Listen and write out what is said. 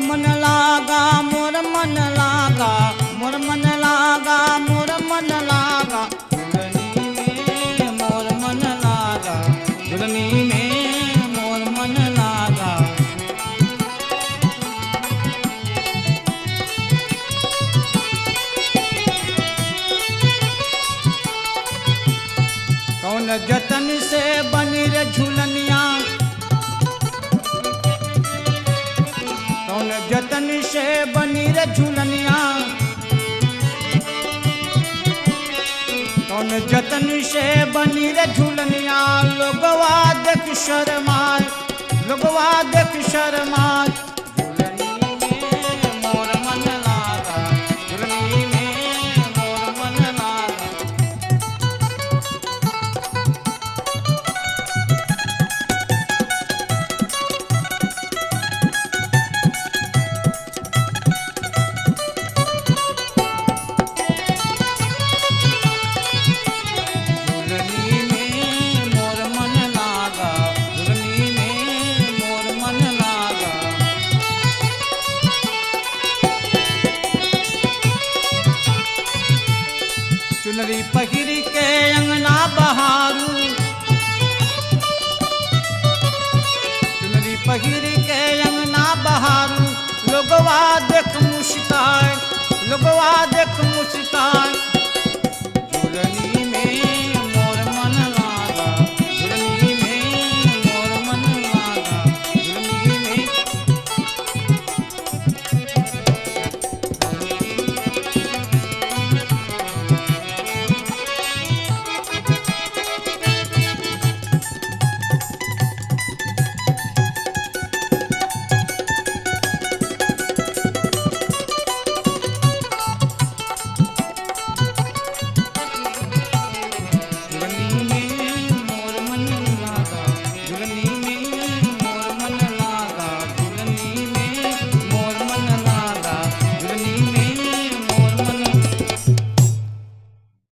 मन लागा मोर मन लागा मोर मन लागा मोर मन लागा झुलनी में मोर मन लागा झुलनी में मोर मन लागा। कौन जतन से बनी रे झुलनिया कौन जतन से बनी रे झुलनिया कौन जतन से बनी रे झुलनिया लोगवा देख शर्माए लोगवा देख शर्माए। झुलनी में मोर मन लागा झुलनी में मोर मन लागा। चुनरी पहिरी के अंगना बहारू चुनरी पहिरी के अंगना बहारू लोगवा देख मुस्काए लोगवा देख मुस्काए।